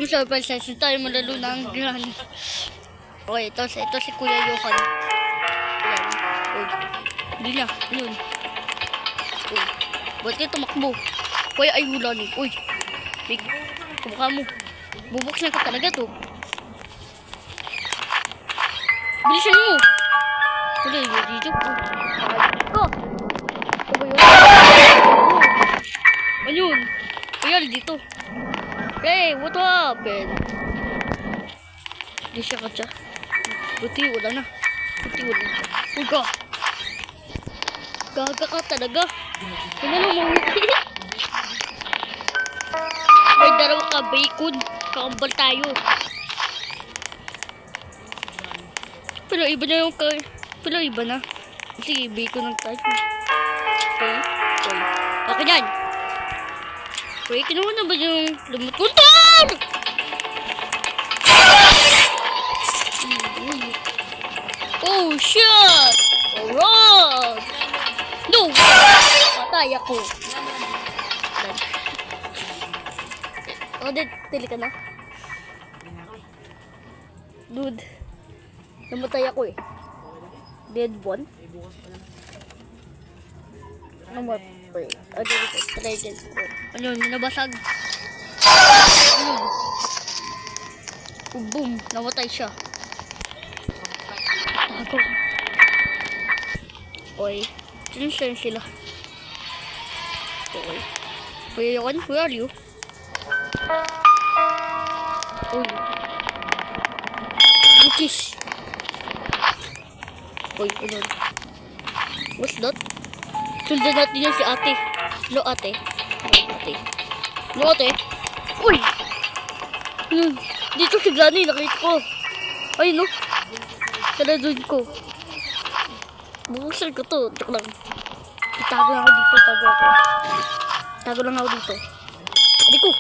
Welcome sa Princess. Tayo malalo ng granny. Okay, ito si Kuya Johan. Ayan. Uy. Hindi na. Yun. Uy. Ba't kayo tumakbo? Kuya ay ulan eh. Uy. Big. Kumukha mo. Bubuksan ka talaga to. Bilisan mo. Wala yun. Dito po. Ko. Ito ba yun? Ano yun? Kuya, dito. Hey, what happened? Hindi siya katsa. Buti wala na. Uy ka. Gaga ka talaga. Ano mo? May dalawa ka bacon. Kakambal tayo. Pero iba na yung Pero iba na. Sige, bacon ng tayo. Okay. Okay yan. Wait, kinuha na ba yung lumot? Kuntar! Oh, shit! Alright! No! Patay ako. Oh, tili ka na? Dude. Namatay ako eh. Dead one? Namatay. Try again. Ano yun? Nabasag. Boom! Namatay siya. Ako. Oy. Sino sila? Okay. Kuya Yohan, where are you? Uy. Bukis. Uy, ano? What's that? Sundan natin yun si ate. Hello, ate. Hello, ate. Uy! Dito si Granny, nakita ko. Ay, no? Saladun ko. Buksan ko to. Joke lang. Tago lang ako dito. Tago lang ako dito. Adi ko.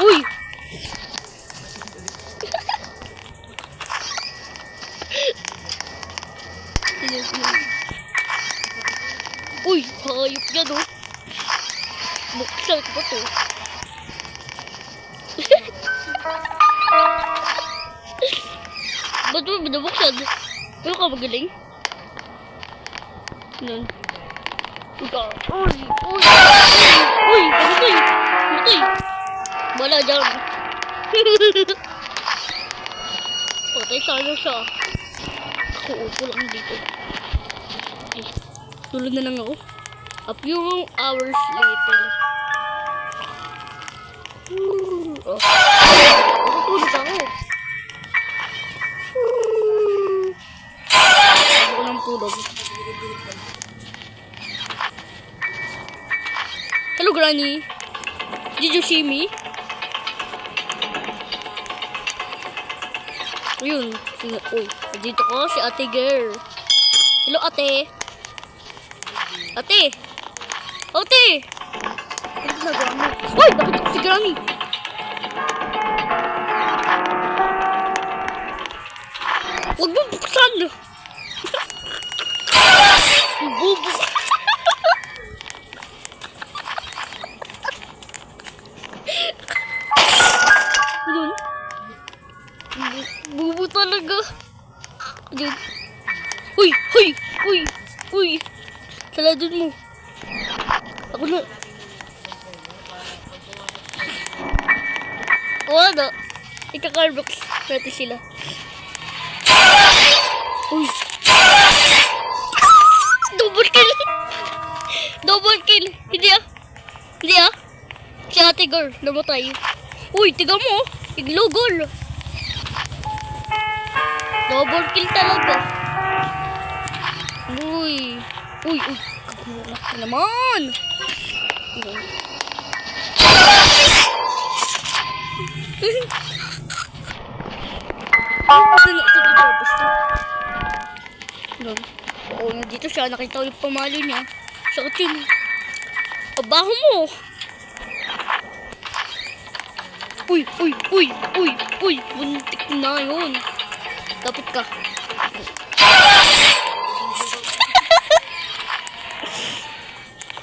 Uy! Uy! Hayop yan, oh. Buksan ko ba to? Ba't mo binabuksan? Ano ka magaling? Nun. Uy! Matay! Wala dyan. Patay sana siya. Ako upo lang dito. Okay. Tulog na lang ako. A few hours later. Oh. Tulog ako. Ako ng tulog. Hello, Granny. Did you see me? Ayun. Uy, dito ko si ate girl. Hello, ate. Ate! Ate! Ano ginagawa mo? Uy! Bakit ako si Granny? Huwag mo buksan! Bubuk! Ano? Bubu talaga. Ayun. Uy! Saladun mo. Ako na. O ano? Ika-carbox natin sila. Uy. Double kill. Double kill. Hindi ah. Si ate girl, namatay. Uy, tiga mo. Iglugol. Double kill talaga. Uy. Kagulat ka naman. Oo, nandito siya. Nakita ko yung pamalo niya. Sakit yun. Abaho mo. Uy. Buntik na yun. Dapat ka.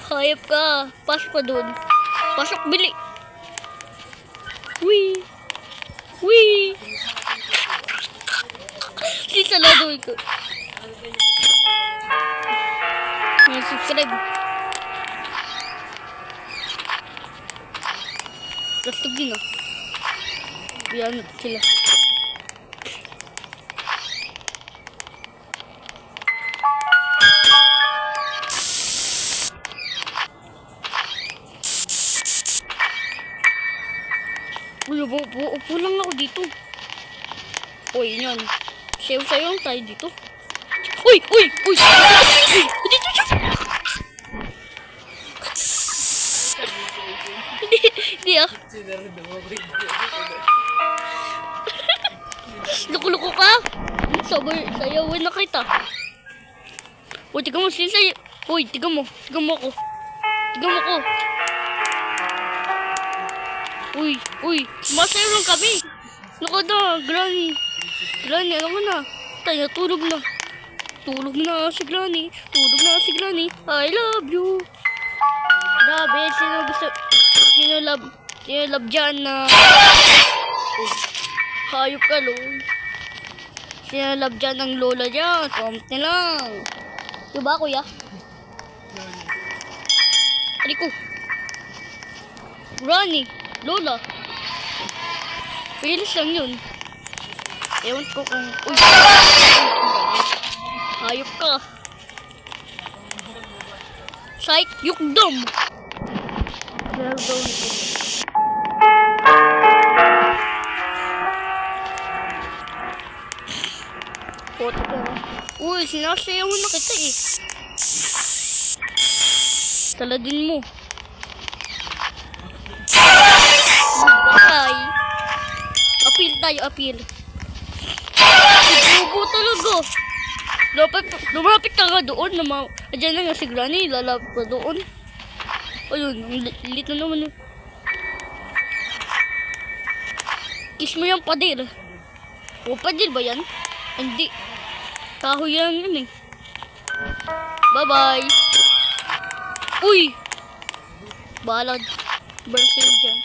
Hayop ka. Pasok ka dun. Pasok, bili. Uy! Uy! Sisalado ko. Subscribe. Plastic din ah. Yan sila. Uy, upo lang ako dito. Uy, yun. Sayo-sayo lang tayo dito. Uy! Uy! Uy! Uy! Dito siya! Hindi ah. Luko-luko ka? Sayawin na kita. Uy, tiga mo, sinsay. Uy, tiga mo. Tiga mo ako. Tiga mo ako. Uy, uy. Masayo lang kami. Naka na, Granny. Granny, alam mo na. Tayo, tulog na. Tulog na si Granny. Tulog na si Granny. I love you. Grabe, sino gusto... Sino love dyan na... Hayop ka, lol. Sino love dyan ng lola dyan? Comment na lang. Diba, kuya? Aliko. Granny. Lola. Pilis lang yun. Ewan ko kung... Uy! Hayop ka. Psych! Yukdom! Foto ka. Uy! Sinasayawan na kita eh. Saladin mo. Bye! Appeal tayo, appeal. Bubo talaga. Lumapit ka nga doon. Diyan na nga si Granny. Lalapit pa doon. Ayun, ang lit na naman. Kiss mo yung pader. O, pader ba yan? Hindi. Kahoy yan yun eh. Bye-bye. Uy! Balag. Brazil dyan.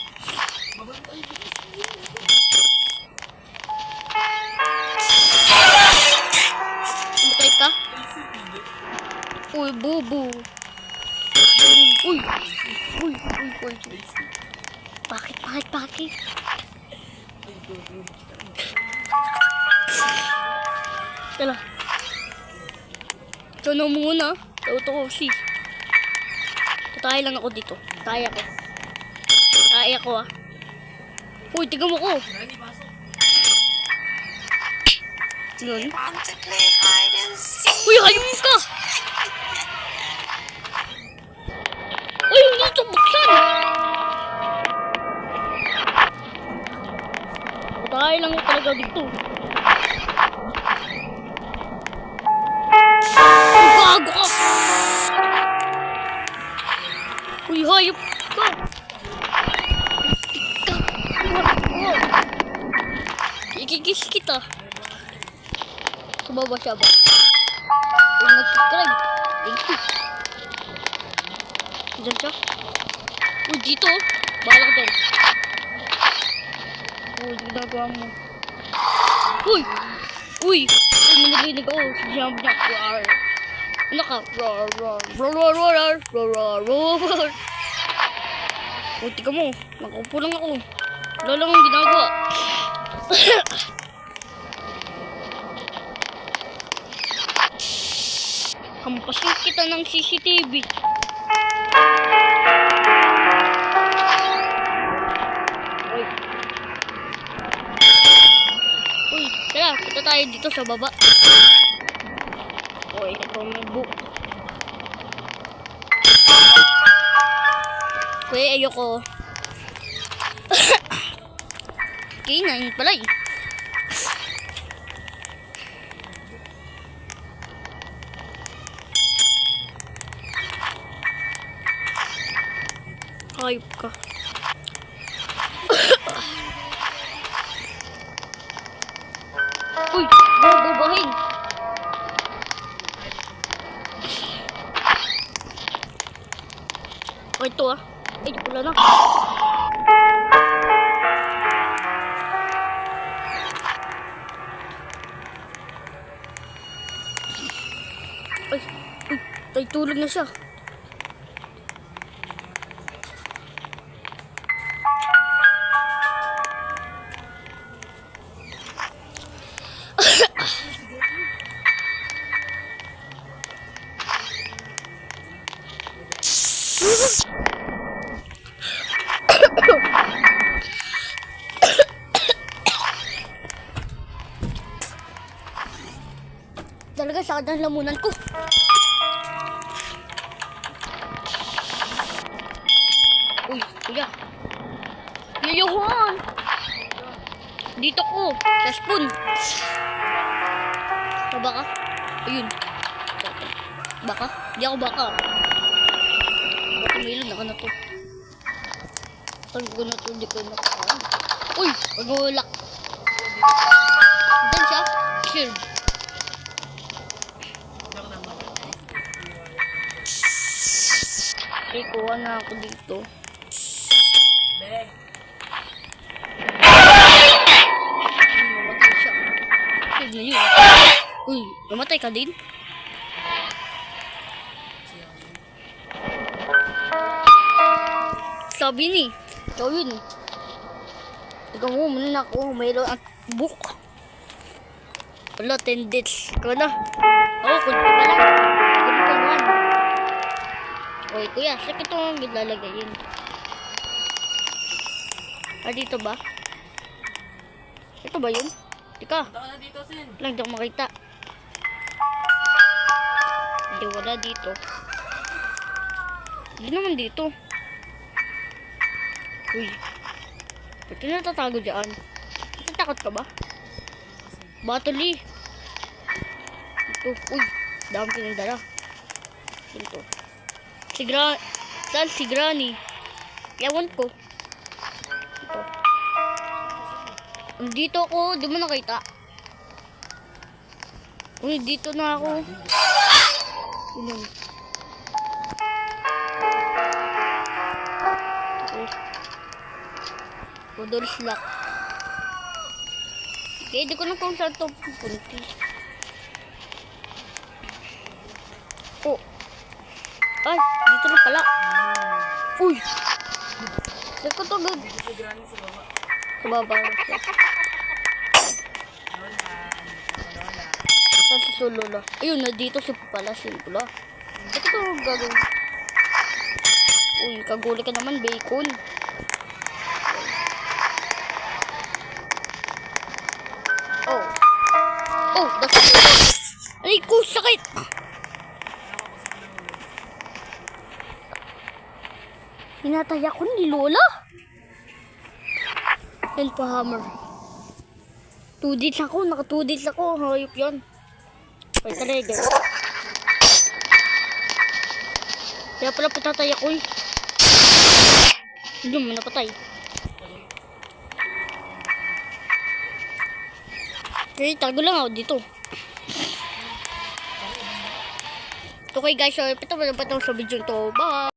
Antay ka? Uy, bubu. Uy! Uy! Uy! Uy! Bakit? Tala. Ito na muna. Tauto ko si. Tatay lang ako dito. Tatay ako ah. Uy, tiga mo ko. Yun. Uy, hayop ka! Uy, hindi ito buksan! Tatay lang ako talaga dito. Uy, gago ka! Uy, hayop ka! Ikikis kita. Sumaba siya ba? Huwag nag-subscribe. Thank you. Diyan siya. Uy, dito. Bahala ka dyan. Uy, ginagawa mo. Uy! Uy! Uy, narinig ako. Jump na. Roar. Ano ka? Roar, roar. Roar, roar, roar. Roar, roar, roar. Uy, tika mo. Nakaupo lang ako. Wala lang ang ginagawa. Hampasin kita ng CCTV. Uy, tara, punta tayo dito sa baba. Uy, ito may book. Kuya, ayoko. Okay, yun pala eh. Hayop ka. Uy, bububahin. O ito ah. Ay, wala na. Tay, tulog na siya. Talaga sakit ang lamunan ko. Uy, kuya. Yayuhan! Dito ko, sa spoon. Baka? Ayun. Baka? Di ako baka. Baka mailon, naka na to. Tag ko na to, di ko na to. Uy, magulak. Diyan siya? Shield. Okay, kuha na ako dito. Mamatay siya. Shield na yun. Uy, namatay ka din? Sabi ni. Ikaw yun eh. Ikaw mo, muna ako. Mayroon at book. Wala, 10 dates. Ikaw na. Ako, kunti pa lang. Kunti pa lang. Okay, kuya. Saan ito ang lalagay yun? Ah, dito ba? Ito ba yun? Tika. Lang, di ako makita. Hindi, wala dito. Hindi naman dito. Uy. Ba't ka natatago dyan? Natatakot ka ba? Battery. Ito. Uy. Dami pinagdala. Ito. Saan si Granny? Ewan ko. Ito. Dito ako. Di mo nakita. Uy, dito na ako. Yun. Doors lock. Okay, di ko na kung saan ito pupunti. Oh. Ay, dito na pala. Uy. Saan ko ito gag? Sa baba. Saan si Lola? Ayun, na dito si pala si Lola. Saan ko ito gagawin? Uy, kaguli ka naman, bacon. Oh, ay ko, sakit! Hinatay ako ni Lola? Yan pa, hammer. 2 days ako, naka 2 days ako. Hayop yan. Ay, talaga. Kaya pala patatay ako eh. Hindi mo napatay. Okay, tago lang ako dito. Okay guys, so ito pa sa video to. Bye!